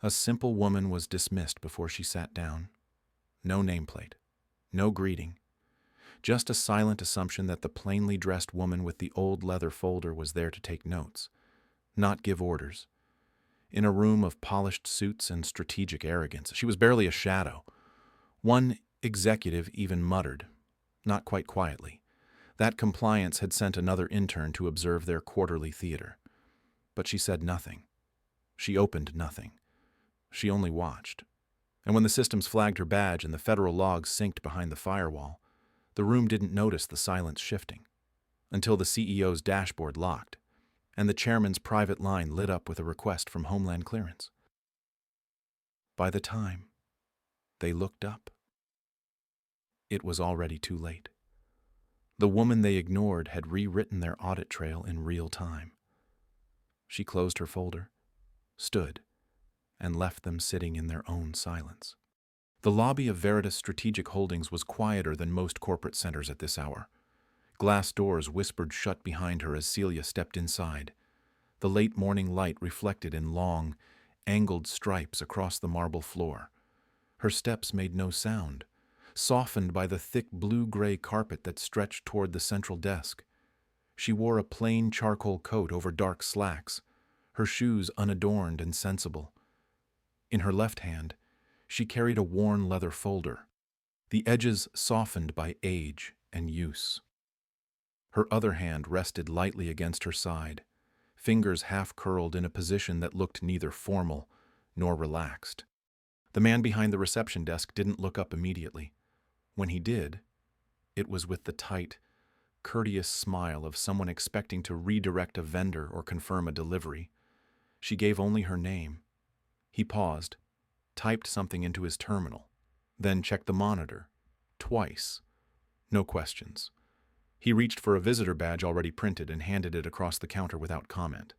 A simple woman was dismissed before she sat down. No nameplate, no greeting, just a silent assumption that the plainly dressed woman with the old leather folder was there to take notes, not give orders. In a room of polished suits and strategic arrogance, she was barely a shadow. One executive even muttered, not quite quietly, that compliance had sent another intern to observe their quarterly theater. But she said nothing. She opened nothing. She only watched. And when the systems flagged her badge and the federal logs synced behind the firewall, the room didn't notice the silence shifting, until the CEO's dashboard locked, and the chairman's private line lit up with a request from Homeland Clearance. By the time they looked up, it was already too late. The woman they ignored had rewritten their audit trail in real time. She closed her folder, stood, and left them sitting in their own silence. The lobby of Veritas Strategic Holdings was quieter than most corporate centers at this hour. Glass doors whispered shut behind her as Celia stepped inside. The late morning light reflected in long, angled stripes across the marble floor. Her steps made no sound, softened by the thick blue-gray carpet that stretched toward the central desk. She wore a plain charcoal coat over dark slacks, her shoes unadorned and sensible. In her left hand, she carried a worn leather folder, the edges softened by age and use. Her other hand rested lightly against her side, fingers half-curled in a position that looked neither formal nor relaxed. The man behind the reception desk didn't look up immediately. When he did, it was with the tight, courteous smile of someone expecting to redirect a vendor or confirm a delivery. She gave only her name. He paused, typed something into his terminal, then checked the monitor, twice. No questions. He reached for a visitor badge already printed and handed it across the counter without comment.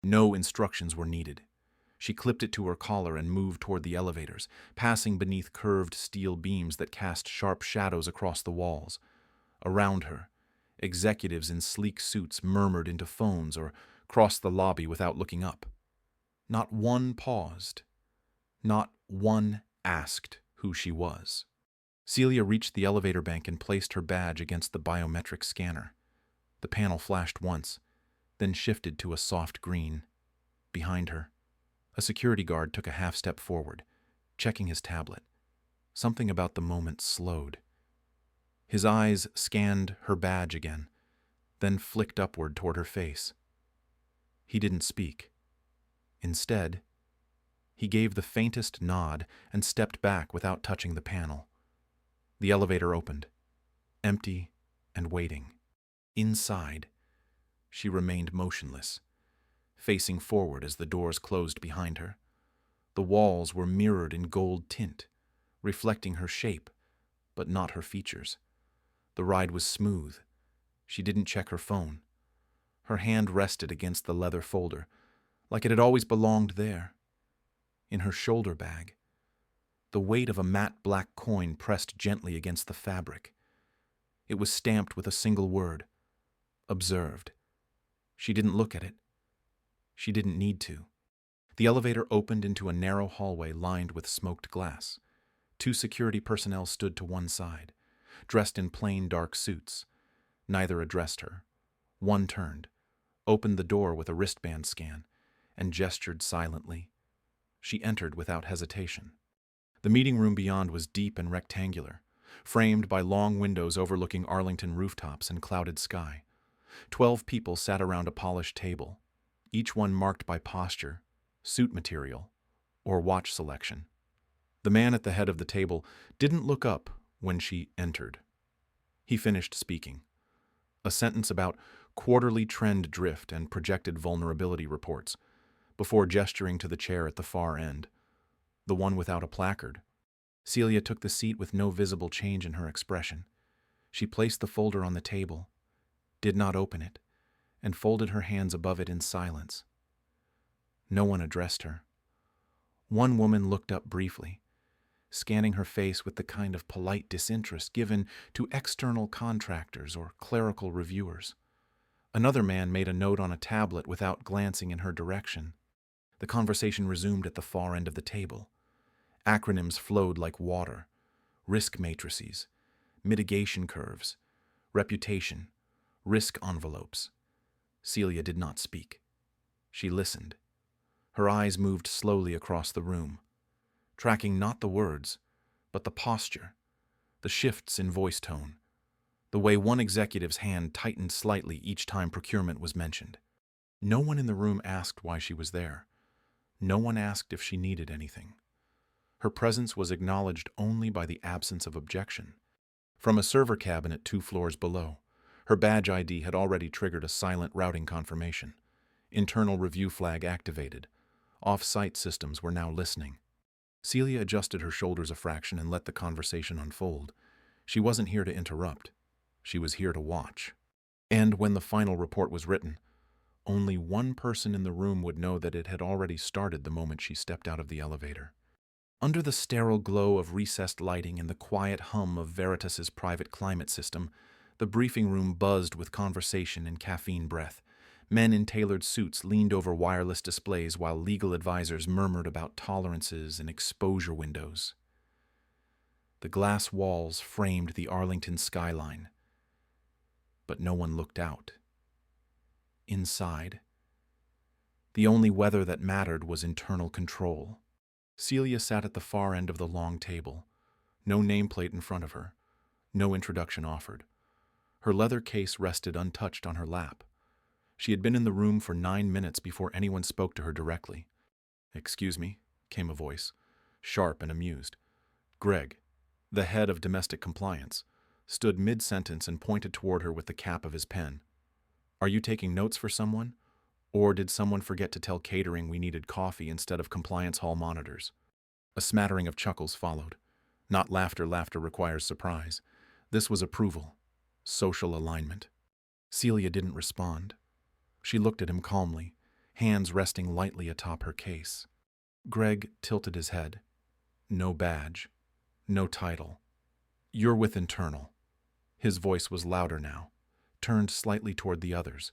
No instructions were needed. She clipped it to her collar and moved toward the elevators, passing beneath curved steel beams that cast sharp shadows across the walls. Around her, executives in sleek suits murmured into phones or crossed the lobby without looking up. Not one paused. Not one asked who she was. Celia reached the elevator bank and placed her badge against the biometric scanner. The panel flashed once, then shifted to a soft green. Behind her, a security guard took a half-step forward, checking his tablet. Something about the moment slowed. His eyes scanned her badge again, then flicked upward toward her face. He didn't speak. Instead, he gave the faintest nod and stepped back without touching the panel. The elevator opened, empty and waiting. Inside, she remained motionless, facing forward as the doors closed behind her. The walls were mirrored in gold tint, reflecting her shape, but not her features. The ride was smooth. She didn't check her phone. Her hand rested against the leather folder, like it had always belonged there. In her shoulder bag, the weight of a matte black coin pressed gently against the fabric. It was stamped with a single word: observed. She didn't look at it. She didn't need to. The elevator opened into a narrow hallway lined with smoked glass. 2 security personnel stood to one side, dressed in plain dark suits. Neither addressed her. One turned, opened the door with a wristband scan, and gestured silently. She entered without hesitation. The meeting room beyond was deep and rectangular, framed by long windows overlooking Arlington rooftops and clouded sky. 12 people sat around a polished table, each one marked by posture, suit material, or watch selection. The man at the head of the table didn't look up when she entered. He finished speaking. A sentence about quarterly trend drift and projected vulnerability reports, before gesturing to the chair at the far end, the one without a placard. Celia took the seat with no visible change in her expression. She placed the folder on the table, did not open it, and folded her hands above it in silence. No one addressed her. One woman looked up briefly, scanning her face with the kind of polite disinterest given to external contractors or clerical reviewers. Another man made a note on a tablet without glancing in her direction. The conversation resumed at the far end of the table. Acronyms flowed like water: risk matrices, mitigation curves, reputation, risk envelopes. Celia did not speak. She listened. Her eyes moved slowly across the room, tracking not the words, but the posture, the shifts in voice tone, the way one executive's hand tightened slightly each time procurement was mentioned. No one in the room asked why she was there. No one asked if she needed anything. Her presence was acknowledged only by the absence of objection. From a server cabinet 2 floors below, her badge ID had already triggered a silent routing confirmation. Internal review flag activated. Off-site systems were now listening. Celia adjusted her shoulders a fraction and let the conversation unfold. She wasn't here to interrupt. She was here to watch. And when the final report was written, only one person in the room would know that it had already started the moment she stepped out of the elevator. Under the sterile glow of recessed lighting and the quiet hum of Veritas's private climate system, the briefing room buzzed with conversation and caffeine breath. Men in tailored suits leaned over wireless displays while legal advisors murmured about tolerances and exposure windows. The glass walls framed the Arlington skyline, but no one looked out. Inside, the only weather that mattered was internal control. Celia sat at the far end of the long table, no nameplate in front of her, no introduction offered. Her leather case rested untouched on her lap. She had been in the room for 9 minutes before anyone spoke to her directly. "Excuse me," came a voice, sharp and amused. Greg, the head of domestic compliance, stood mid-sentence and pointed toward her with the cap of his pen. "Are you taking notes for someone? Or did someone forget to tell catering we needed coffee instead of compliance hall monitors?" A smattering of chuckles followed. Not laughter. Laughter requires surprise. This was approval. Social alignment. Celia didn't respond. She looked at him calmly, hands resting lightly atop her case. Greg tilted his head. "No badge. No title. You're with internal." His voice was louder now, turned slightly toward the others.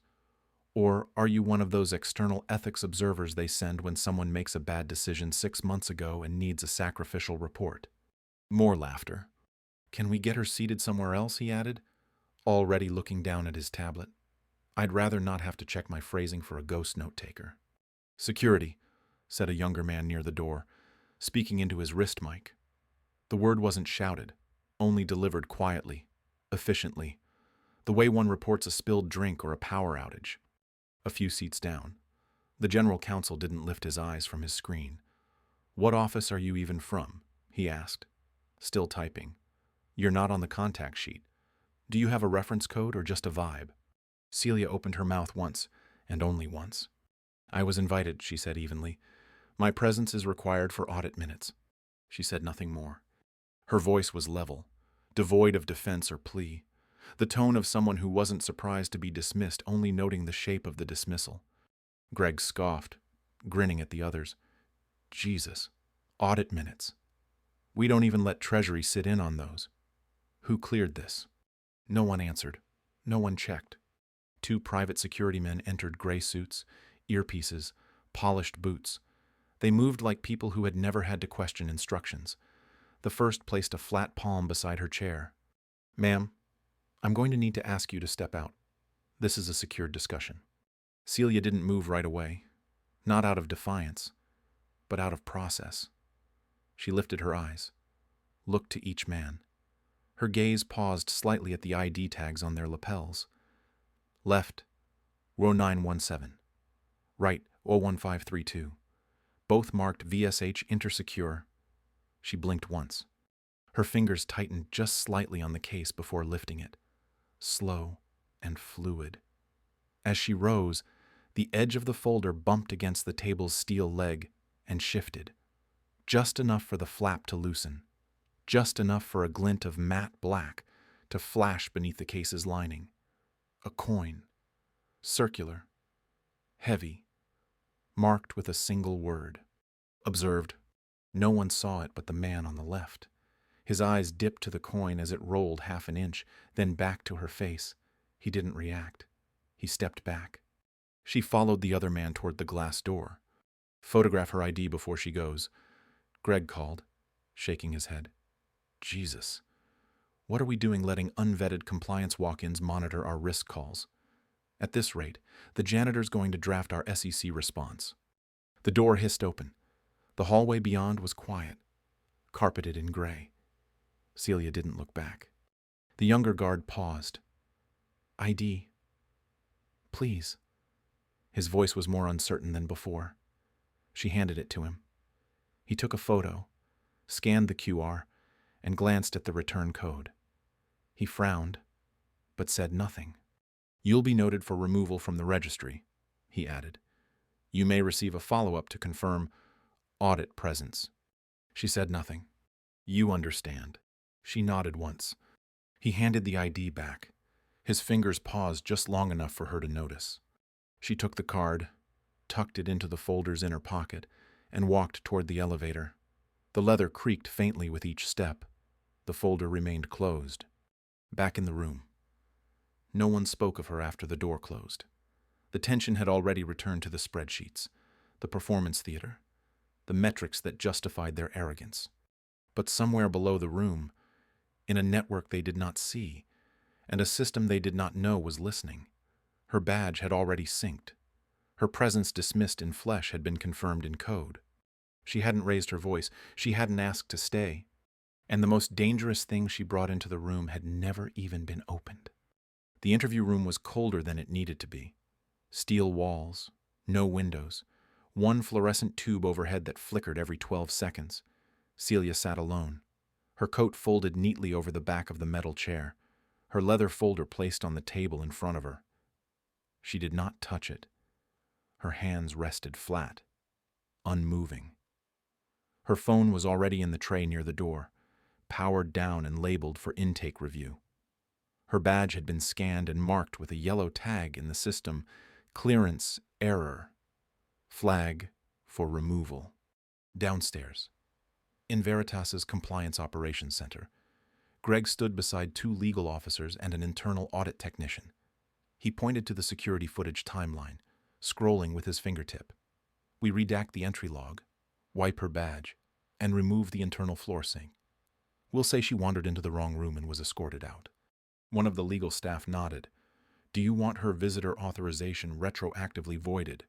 "Or are you one of those external ethics observers they send when someone makes a bad decision 6 months ago and needs a sacrificial report?" More laughter. "Can we get her seated somewhere else?" he added, already looking down at his tablet. "I'd rather not have to check my phrasing for a ghost note-taker." "Security," said a younger man near the door, speaking into his wrist mic. The word wasn't shouted, only delivered quietly, efficiently, the way one reports a spilled drink or a power outage. A few seats down, the general counsel didn't lift his eyes from his screen. "What office are you even from?" he asked, still typing. "You're not on the contact sheet. Do you have a reference code or just a vibe?" Celia opened her mouth once, and only once. "I was invited," she said evenly. "My presence is required for audit minutes." She said nothing more. Her voice was level, devoid of defense or plea, the tone of someone who wasn't surprised to be dismissed, only noting the shape of the dismissal. Greg scoffed, grinning at the others. "Jesus, audit minutes. We don't even let Treasury sit in on those. Who cleared this?" No one answered. No one checked. 2 private security men entered gray suits, earpieces, polished boots. They moved like people who had never had to question instructions. The first placed a flat palm beside her chair. "Ma'am, I'm going to need to ask you to step out. This is a secured discussion." Celia didn't move right away, not out of defiance, but out of process. She lifted her eyes, looked to each man. Her gaze paused slightly at the ID tags on their lapels. Left, row 917. Right, 01532. Both marked VSH Intersecure. She blinked once. Her fingers tightened just slightly on the case before lifting it, slow and fluid. As she rose, the edge of the folder bumped against the table's steel leg and shifted, just enough for the flap to loosen, just enough for a glint of matte black to flash beneath the case's lining. A coin, circular, heavy, marked with a single word. Observed. No one saw it but the man on the left. His eyes dipped to the coin as it rolled half an inch, then back to her face. He didn't react. He stepped back. She followed the other man toward the glass door. Photograph her ID before she goes, Greg called, shaking his head. Jesus. What are we doing letting unvetted compliance walk-ins monitor our risk calls? At this rate, the janitor's going to draft our SEC response. The door hissed open. The hallway beyond was quiet, carpeted in gray. Celia didn't look back. The younger guard paused. ID. Please. His voice was more uncertain than before. She handed it to him. He took a photo, scanned the QR, and glanced at the return code. He frowned, but said nothing. You'll be noted for removal from the registry, he added. You may receive a follow-up to confirm audit presence. She said nothing. You understand. She nodded once. He handed the ID back. His fingers paused just long enough for her to notice. She took the card, tucked it into the folder's inner pocket, and walked toward the elevator. The leather creaked faintly with each step. The folder remained closed. Back in the room. No one spoke of her after the door closed. The tension had already returned to the spreadsheets, the performance theater, the metrics that justified their arrogance. But somewhere below the room, in a network they did not see, and a system they did not know was listening, her badge had already synced. Her presence dismissed in flesh had been confirmed in code. She hadn't raised her voice. She hadn't asked to stay. And the most dangerous thing she brought into the room had never even been opened. The interview room was colder than it needed to be. Steel walls, no windows, one fluorescent tube overhead that flickered every 12 seconds. Celia sat alone, her coat folded neatly over the back of the metal chair, her leather folder placed on the table in front of her. She did not touch it. Her hands rested flat, unmoving. Her phone was already in the tray near the door, powered down and labeled for intake review. Her badge had been scanned and marked with a yellow tag in the system, clearance error, flag for removal. Downstairs, in Veritas's Compliance Operations Center, Greg stood beside 2 legal officers and an internal audit technician. He pointed to the security footage timeline, scrolling with his fingertip. We redact the entry log, wipe her badge, and remove the internal floor sync. We'll say she wandered into the wrong room and was escorted out. One of the legal staff nodded. Do you want her visitor authorization retroactively voided?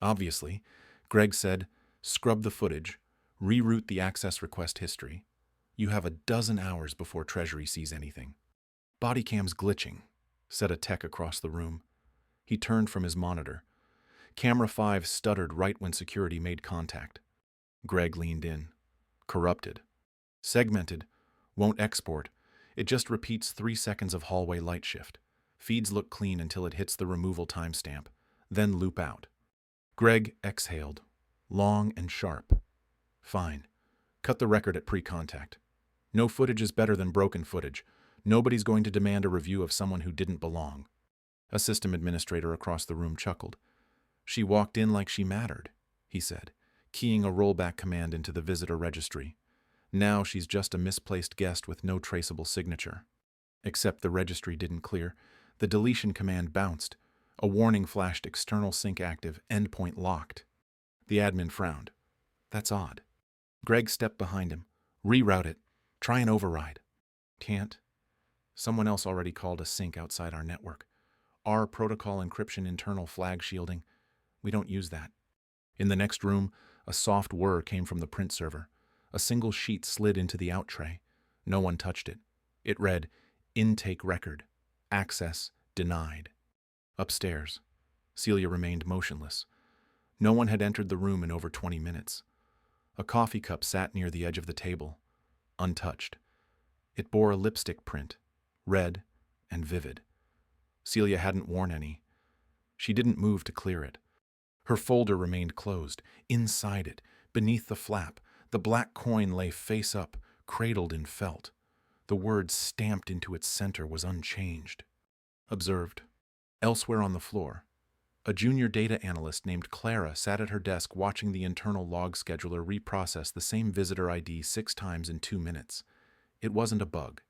Obviously, Greg said, scrub the footage, reroute the access request history. You have a dozen hours before Treasury sees anything. Body cam's glitching, said a tech across the room. He turned from his monitor. Camera 5 stuttered right when security made contact. Greg leaned in. Corrupted. Segmented. Won't export. It just repeats 3 seconds of hallway light shift. Feeds look clean until it hits the removal timestamp, then loop out. Greg exhaled, long and sharp. Fine. Cut the record at pre-contact. No footage is better than broken footage. Nobody's going to demand a review of someone who didn't belong. A system administrator across the room chuckled. She walked in like she mattered, he said, keying a rollback command into the visitor registry. Now she's just a misplaced guest with no traceable signature. Except the registry didn't clear. The deletion command bounced. A warning flashed external sync active, endpoint locked. The admin frowned. That's odd. Greg stepped behind him. Reroute it. Try and override. Can't. Someone else already called a sync outside our network. Our protocol encryption internal flag shielding. We don't use that. In the next room, a soft whir came from the print server. A single sheet slid into the out tray. No one touched it. It read, Intake record. Access denied. Upstairs, Celia remained motionless. No one had entered the room in over 20 minutes. A coffee cup sat near the edge of the table, untouched. It bore a lipstick print, red and vivid. Celia hadn't worn any. She didn't move to clear it. Her folder remained closed. Inside it, beneath the flap, the black coin lay face up, cradled in felt. The word stamped into its center was unchanged. Observed. Elsewhere on the floor, a junior data analyst named Clara sat at her desk watching the internal log scheduler reprocess the same visitor ID 6 times in 2 minutes. It wasn't a bug.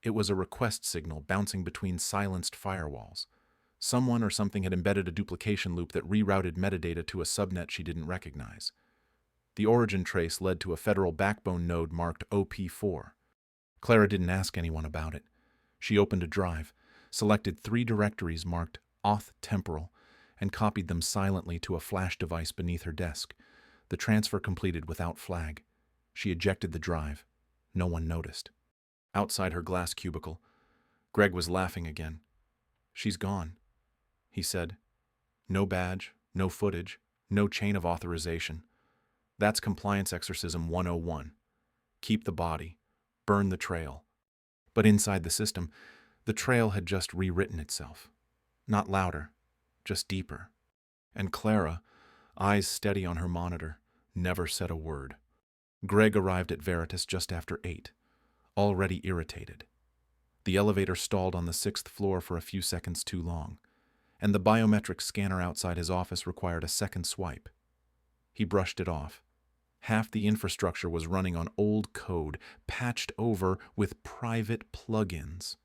It was a request signal bouncing between silenced firewalls. Someone or something had embedded a duplication loop that rerouted metadata to a subnet she didn't recognize. The origin trace led to a federal backbone node marked OP4. Clara didn't ask anyone about it. She opened a drive, selected 3 directories marked auth temporal, and copied them silently to a flash device beneath her desk. The transfer completed without flag. She ejected the drive. No one noticed. Outside her glass cubicle, Greg was laughing again. "She's gone," he said. "No badge, no footage, no chain of authorization. That's compliance exorcism 101. Keep the body, burn the trail." But inside the system, the trail had just rewritten itself. Not louder, just deeper. And Clara, eyes steady on her monitor, never said a word. Greg arrived at Veritas just after 8, already irritated. The elevator stalled on the 6th floor for a few seconds too long, and the biometric scanner outside his office required a second swipe. He brushed it off. Half the infrastructure was running on old code, patched over with private plugins.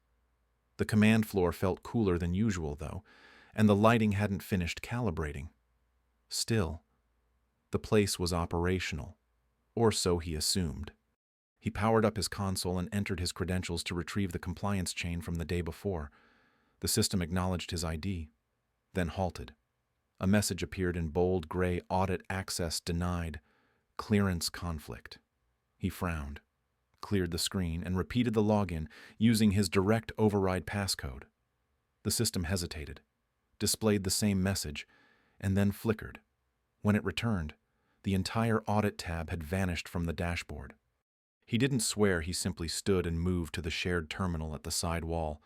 The command floor felt cooler than usual, though, and the lighting hadn't finished calibrating. Still, the place was operational, or so he assumed. He powered up his console and entered his credentials to retrieve the compliance chain from the day before. The system acknowledged his ID, then halted. A message appeared in bold gray: "Audit access denied. Clearance conflict." He frowned, cleared the screen, and repeated the login using his direct override passcode. The system hesitated, displayed the same message, and then flickered. When it returned, the entire audit tab had vanished from the dashboard. He didn't swear, he simply stood and moved to the shared terminal at the side wall.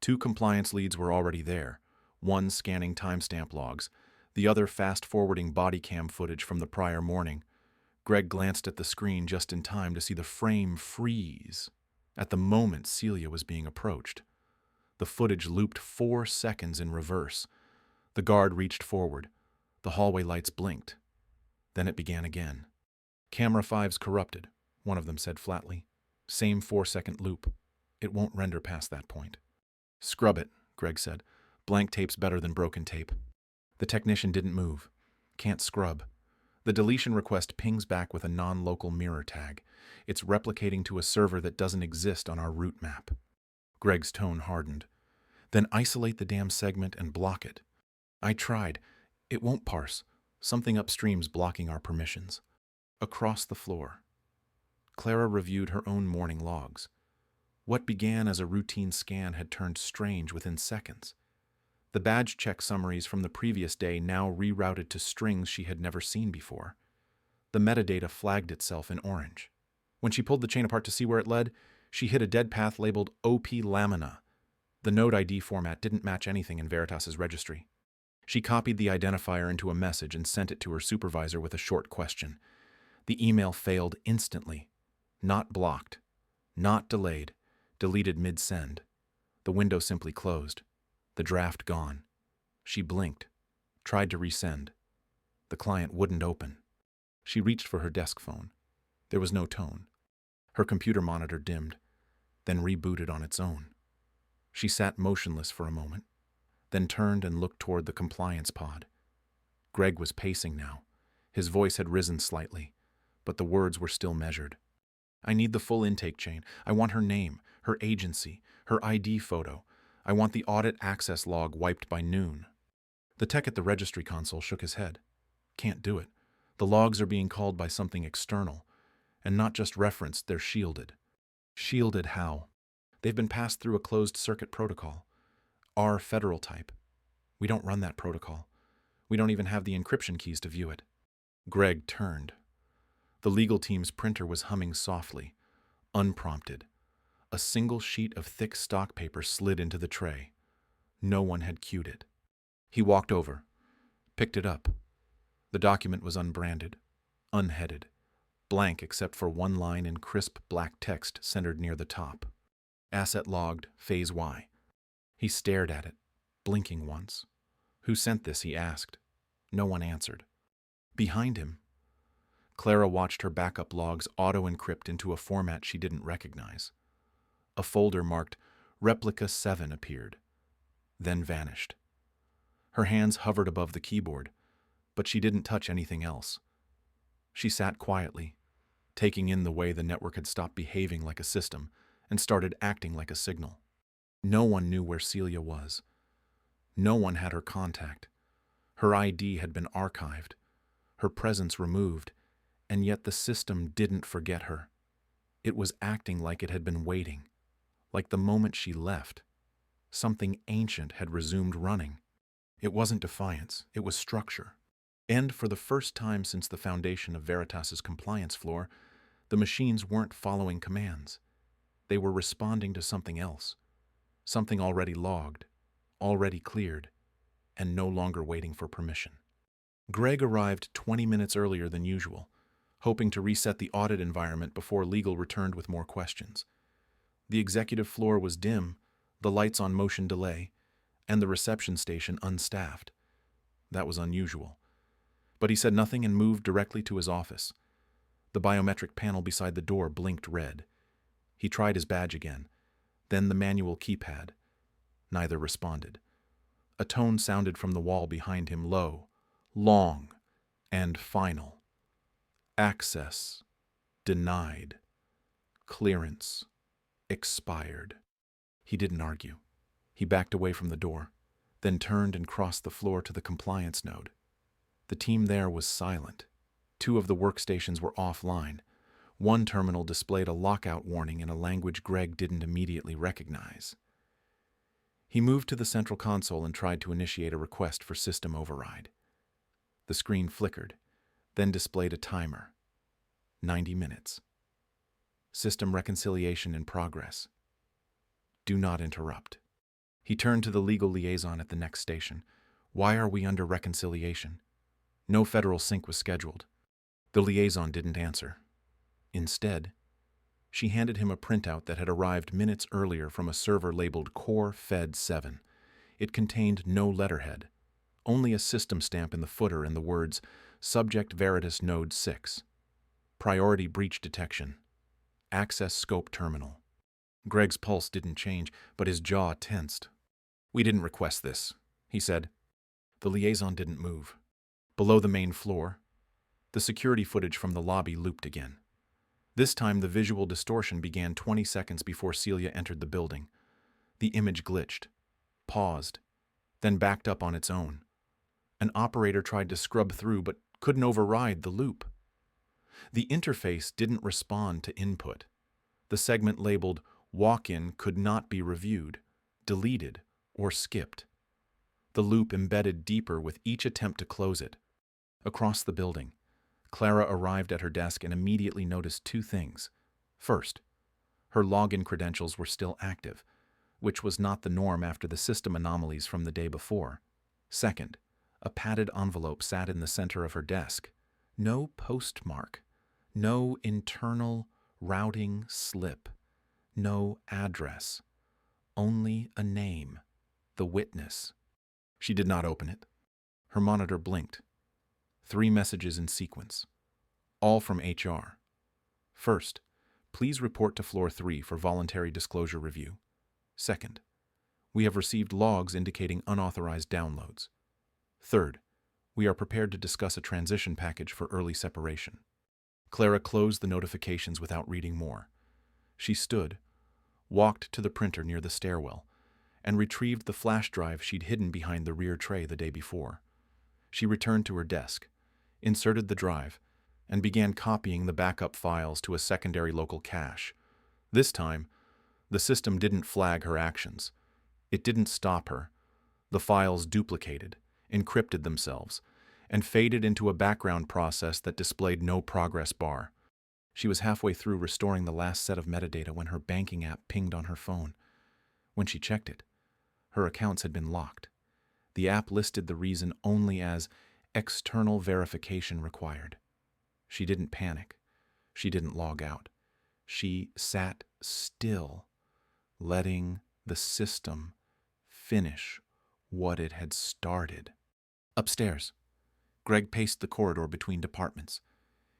2 compliance leads were already there, one scanning timestamp logs, the other fast-forwarding body cam footage from the prior morning. Greg glanced at the screen just in time to see the frame freeze at the moment Celia was being approached. The footage looped 4 seconds in reverse. The guard reached forward. The hallway lights blinked. Then it began again. "Camera 5's corrupted," one of them said flatly. "Same 4-second loop. It won't render past that point." "Scrub it," Greg said. "Blank tape's better than broken tape." The technician didn't move. "Can't scrub." The deletion request pings back with a non-local mirror tag. "It's replicating to a server that doesn't exist on our route map." Greg's tone hardened. "Then isolate the damn segment and block it." "I tried. It won't parse. Something upstream's blocking our permissions." Across the floor, Clara reviewed her own morning logs. What began as a routine scan had turned strange within seconds. The badge check summaries from the previous day now rerouted to strings she had never seen before. The metadata flagged itself in orange. When she pulled the chain apart to see where it led, she hit a dead path labeled OP Lamina. The node ID format didn't match anything in Veritas's registry. She copied the identifier into a message and sent it to her supervisor with a short question. The email failed instantly. Not blocked. Not delayed. Deleted mid-send. The window simply closed. The draft gone. She blinked. Tried to resend. The client wouldn't open. She reached for her desk phone. There was no tone. Her computer monitor dimmed, then rebooted on its own. She sat motionless for a moment, then turned and looked toward the compliance pod. Greg was pacing now. His voice had risen slightly, but the words were still measured. "I need the full intake chain. I want her name, her agency, her ID photo. I want the audit access log wiped by noon." The tech at the registry console shook his head. "Can't do it. The logs are being called by something external, and not just referenced, they're shielded." "Shielded how?" "They've been passed through a closed-circuit protocol. Our federal type. We don't run that protocol. We don't even have the encryption keys to view it." Greg turned. The legal team's printer was humming softly, unprompted. A single sheet of thick stock paper slid into the tray. No one had queued it. He walked over, picked it up. The document was unbranded, unheaded, blank except for one line in crisp black text centered near the top. "Asset logged, Phase Y." He stared at it, blinking once. "Who sent this?" he asked. No one answered. Behind him, Clara watched her backup logs auto-encrypt into a format she didn't recognize. A folder marked Replica 7 appeared, then vanished. Her hands hovered above the keyboard, but she didn't touch anything else. She sat quietly, taking in the way the network had stopped behaving like a system and started acting like a signal. No one knew where Celia was. No one had her contact. Her ID had been archived, her presence removed, and yet the system didn't forget her. It was acting like it had been waiting, like the moment she left, something ancient had resumed running. It wasn't defiance, it was structure. And for the first time since the foundation of Veritas's compliance floor, the machines weren't following commands. They were responding to something else, something already logged, already cleared, and no longer waiting for permission. Greg arrived 20 minutes earlier than usual, hoping to reset the audit environment before legal returned with more questions. The executive floor was dim, the lights on motion delay, and the reception station unstaffed. That was unusual. But he said nothing and moved directly to his office. The biometric panel beside the door blinked red. He tried his badge again, then the manual keypad. Neither responded. A tone sounded from the wall behind him, low, long, and final. Access denied. Clearance expired. He didn't argue. He backed away from the door, then turned and crossed the floor to the compliance node. The team there was silent. 2 of the workstations were offline. One terminal displayed a lockout warning in a language Greg didn't immediately recognize. He moved to the central console and tried to initiate a request for system override. The screen flickered, then displayed a timer. 90 minutes. System reconciliation in progress. Do not interrupt. He turned to the legal liaison at the next station. Why are we under reconciliation? No federal sync was scheduled. The liaison didn't answer. Instead, she handed him a printout that had arrived minutes earlier from a server labeled Core Fed 7. It contained no letterhead, only a system stamp in the footer and the words, Subject Veritas Node 6. Priority breach detection. Access scope terminal. Greg's pulse didn't change, but his jaw tensed. We didn't request this, he said. The liaison didn't move. Below the main floor, the security footage from the lobby looped again. This time the visual distortion began 20 seconds before Celia entered the building. The image glitched, paused, then backed up on its own. An operator tried to scrub through but couldn't override the loop. The interface didn't respond to input. The segment labeled Walk-in could not be reviewed, deleted, or skipped. The loop embedded deeper with each attempt to close it. Across the building, Clara arrived at her desk and immediately noticed 2 things. First, her login credentials were still active, which was not the norm after the system anomalies from the day before. Second, a padded envelope sat in the center of her desk. No postmark, no internal routing slip, no address, only a name, the witness. She did not open it. Her monitor blinked. 3 messages in sequence, all from HR. First, please report to floor 3 for voluntary disclosure review. Second, we have received logs indicating unauthorized downloads. Third, we are prepared to discuss a transition package for early separation. Clara closed the notifications without reading more. She stood, walked to the printer near the stairwell, and retrieved the flash drive she'd hidden behind the rear tray the day before. She returned to her desk, inserted the drive, and began copying the backup files to a secondary local cache. This time, the system didn't flag her actions. It didn't stop her. The files duplicated, encrypted themselves, and faded into a background process that displayed no progress bar. She was halfway through restoring the last set of metadata when her banking app pinged on her phone. When she checked it, her accounts had been locked. The app listed the reason only as external verification required. She didn't panic. She didn't log out. She sat still, letting the system finish what it had started. Upstairs, Greg paced the corridor between departments.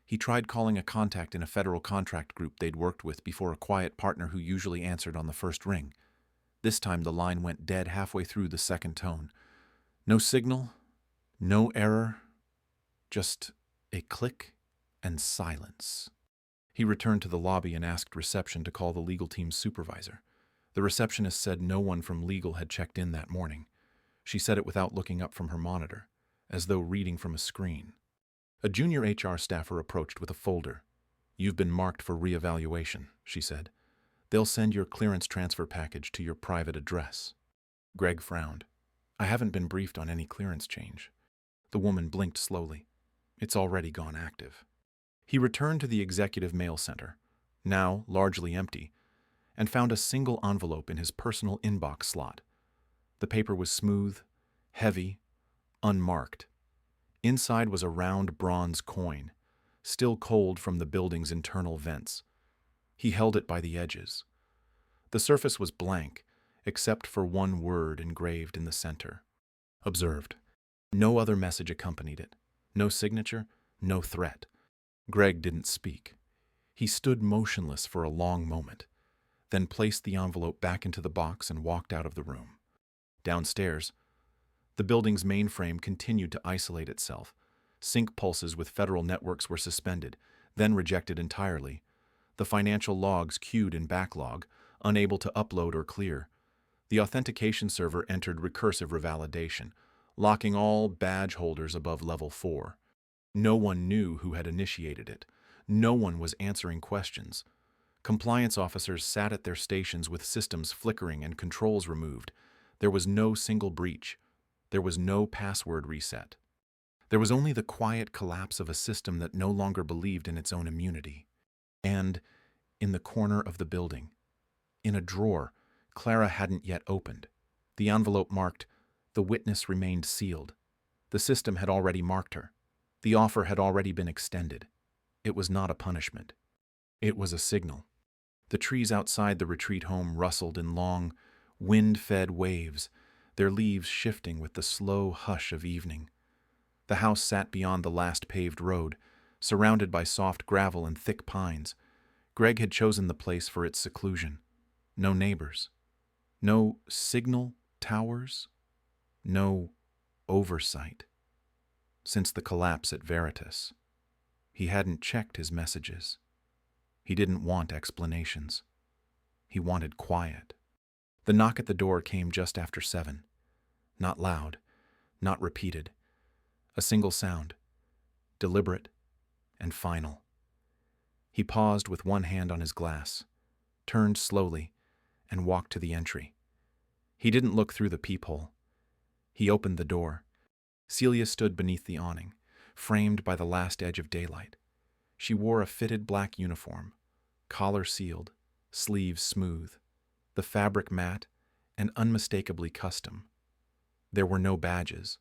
He tried calling a contact in a federal contract group they'd worked with before a quiet partner who usually answered on the first ring. This time the line went dead halfway through the second tone. No signal, no error, just a click and silence. He returned to the lobby and asked reception to call the legal team's supervisor. The receptionist said no one from legal had checked in that morning. She said it without looking up from her monitor, as though reading from a screen. A junior HR staffer approached with a folder. "You've been marked for reevaluation," she said. "They'll send your clearance transfer package to your private address." Greg frowned. "I haven't been briefed on any clearance change." The woman blinked slowly. "It's already gone active." He returned to the executive mail center, now largely empty, and found a single envelope in his personal inbox slot. The paper was smooth, heavy, unmarked. Inside was a round bronze coin, still cold from the building's internal vents. He held it by the edges. The surface was blank, except for one word engraved in the center. "Observed." No other message accompanied it. No signature, no threat. Greg didn't speak. He stood motionless for a long moment, then placed the envelope back into the box and walked out of the room. Downstairs, the building's mainframe continued to isolate itself. Sync pulses with federal networks were suspended, then rejected entirely. The financial logs queued in backlog, unable to upload or clear. The authentication server entered recursive revalidation, locking all badge holders above level 4. No one knew who had initiated it. No one was answering questions. Compliance officers sat at their stations with systems flickering and controls removed. There was no single breach. There was no password reset. There was only the quiet collapse of a system that no longer believed in its own immunity. And, in the corner of the building, in a drawer Clara hadn't yet opened, the envelope marked, "The witness remained sealed." The system had already marked her. The offer had already been extended. It was not a punishment. It was a signal. The trees outside the retreat home rustled in long, wind-fed waves, their leaves shifting with the slow hush of evening. The house sat beyond the last paved road, surrounded by soft gravel and thick pines. Greg had chosen the place for its seclusion. No neighbors. No signal towers. No oversight. Since the collapse at Veritas, he hadn't checked his messages. He didn't want explanations. He wanted quiet. The knock at the door came just after 7. Not loud, not repeated. A single sound, deliberate and final. He paused with one hand on his glass, turned slowly, and walked to the entry. He didn't look through the peephole. He opened the door. Celia stood beneath the awning, framed by the last edge of daylight. She wore a fitted black uniform, collar sealed, sleeves smooth, the fabric matte and unmistakably custom. There were no badges,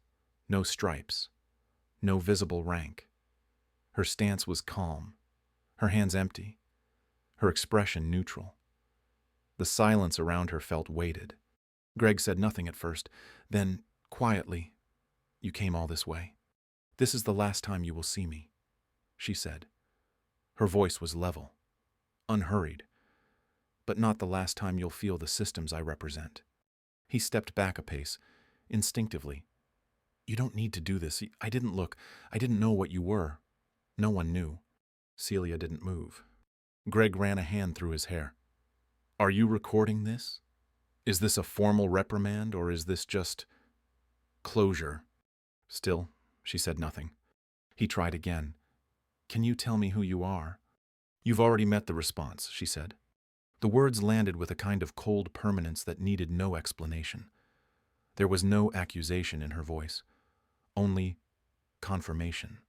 no stripes, no visible rank. Her stance was calm, her hands empty, her expression neutral. The silence around her felt weighted. Greg said nothing at first, then, quietly, "You came all this way. This is the last time you will see me," she said. Her voice was level, unhurried, "but not the last time you'll feel the systems I represent." He stepped back a pace, instinctively. "You don't need to do this. I didn't look. I didn't know what you were." No one knew. Celia didn't move. Greg ran a hand through his hair. "Are you recording this? Is this a formal reprimand, or is this just closure?" Still, she said nothing. He tried again. "Can you tell me who you are?" "You've already met the response," she said. The words landed with a kind of cold permanence that needed no explanation. There was no accusation in her voice, only confirmation.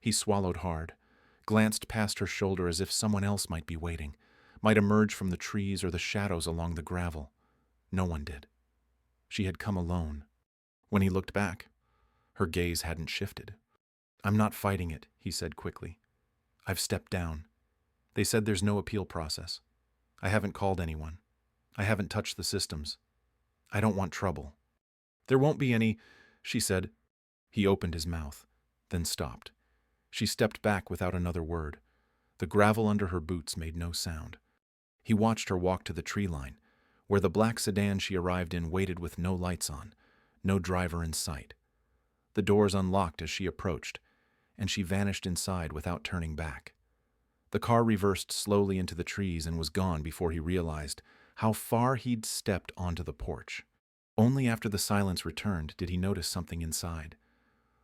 He swallowed hard, glanced past her shoulder as if someone else might be waiting, might emerge from the trees or the shadows along the gravel. No one did. She had come alone. When he looked back, her gaze hadn't shifted. "I'm not fighting it," he said quickly. "I've stepped down. They said there's no appeal process. I haven't called anyone. I haven't touched the systems. I don't want trouble." "There won't be any," she said. He opened his mouth, then stopped. She stepped back without another word. The gravel under her boots made no sound. He watched her walk to the tree line, where the black sedan she arrived in waited with no lights on, No driver in sight. The doors unlocked as she approached, and she vanished inside without turning back. The car reversed slowly into the trees and was gone before he realized how far he'd stepped onto the porch. Only after the silence returned did he notice something inside.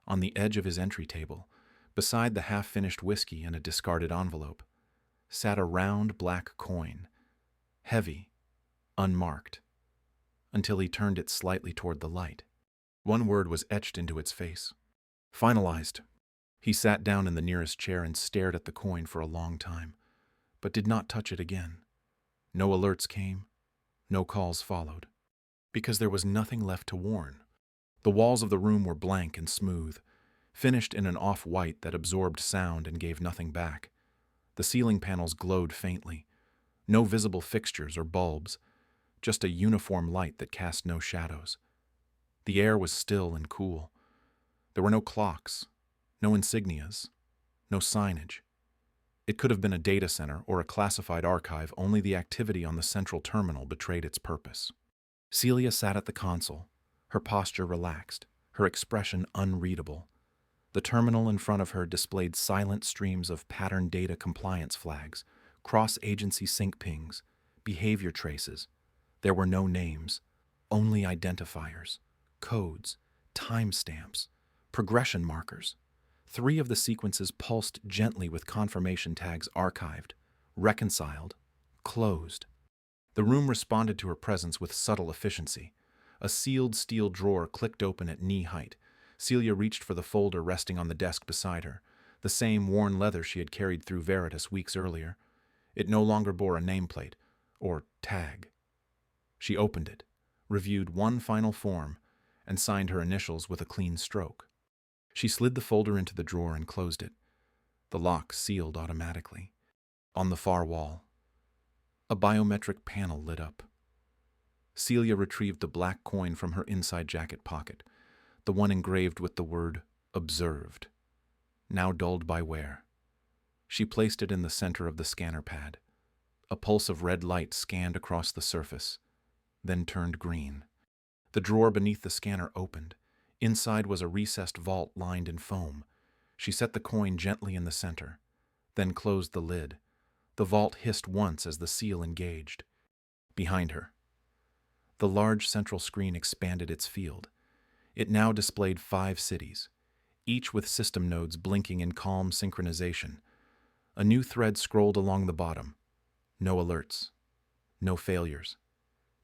On the edge of his entry table, beside the half-finished whiskey and a discarded envelope, sat a round black coin, heavy, unmarked, until he turned it slightly toward the light. One word was etched into its face. Finalized. He sat down in the nearest chair and stared at the coin for a long time, but did not touch it again. No alerts came, no calls followed, because there was nothing left to warn. The walls of the room were blank and smooth, finished in an off-white that absorbed sound and gave nothing back. The ceiling panels glowed faintly. No visible fixtures or bulbs, just a uniform light that cast no shadows. The air was still and cool. There were no clocks, no insignias, no signage. It could have been a data center or a classified archive, only the activity on the central terminal betrayed its purpose. Celia sat at the console, her posture relaxed, her expression unreadable. The terminal in front of her displayed silent streams of pattern data compliance flags, cross-agency sync pings, behavior traces. There were no names, only identifiers, codes, timestamps, progression markers. 3 of the sequences pulsed gently with confirmation tags archived, reconciled, closed. The room responded to her presence with subtle efficiency. A sealed steel drawer clicked open at knee height. Celia reached for the folder resting on the desk beside her, the same worn leather she had carried through Veritas weeks earlier. It no longer bore a nameplate, or tag. She opened it, reviewed one final form, and signed her initials with a clean stroke. She slid the folder into the drawer and closed it. The lock sealed automatically. On the far wall, a biometric panel lit up. Celia retrieved the black coin from her inside jacket pocket, the one engraved with the word observed, now dulled by wear. She placed it in the center of the scanner pad. A pulse of red light scanned across the surface, then turned green. The drawer beneath the scanner opened. Inside was a recessed vault lined in foam. She set the coin gently in the center, then closed the lid. The vault hissed once as the seal engaged. Behind her, the large central screen expanded its field. It now displayed 5 cities, each with system nodes blinking in calm synchronization. A new thread scrolled along the bottom. No alerts, no failures,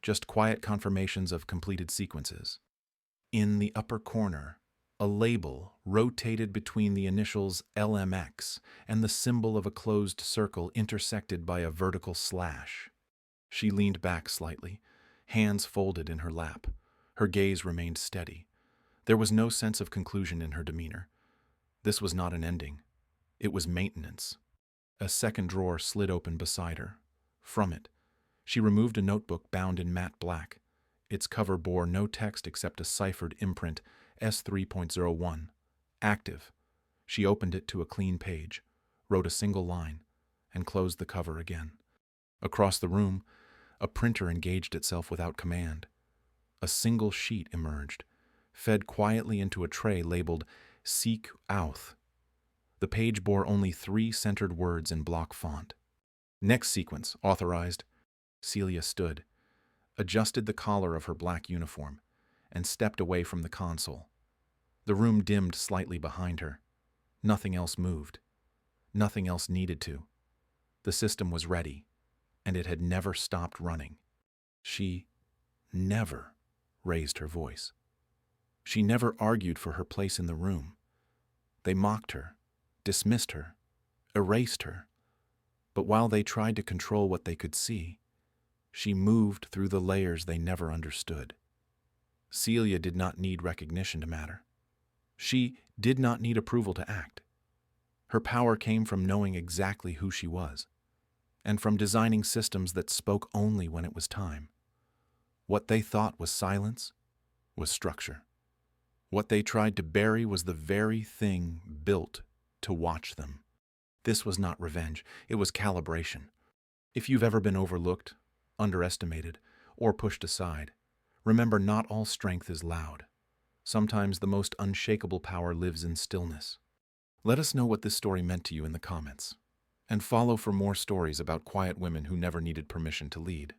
just quiet confirmations of completed sequences. In the upper corner, a label rotated between the initials LMX and the symbol of a closed circle intersected by a vertical slash. She leaned back slightly, hands folded in her lap. Her gaze remained steady. There was no sense of conclusion in her demeanor. This was not an ending. It was maintenance. A second drawer slid open beside her. From it, she removed a notebook bound in matte black. Its cover bore no text except a ciphered imprint, S3.01. Active. She opened it to a clean page, wrote a single line, and closed the cover again. Across the room, a printer engaged itself without command. A single sheet emerged, fed quietly into a tray labeled Seek Outh. The page bore only 3 centered words in block font. Next sequence, authorized. Celia stood, adjusted the collar of her black uniform, and stepped away from the console. The room dimmed slightly behind her. Nothing else moved. Nothing else needed to. The system was ready, and it had never stopped running. She never raised her voice. She never argued for her place in the room. They mocked her, dismissed her, erased her. But while they tried to control what they could see, she moved through the layers they never understood. Celia did not need recognition to matter. She did not need approval to act. Her power came from knowing exactly who she was, and from designing systems that spoke only when it was time. What they thought was silence was structure. What they tried to bury was the very thing built to watch them. This was not revenge, it was calibration. If you've ever been overlooked, underestimated, or pushed aside, remember not all strength is loud. Sometimes the most unshakable power lives in stillness. Let us know what this story meant to you in the comments. And follow for more stories about quiet women who never needed permission to lead.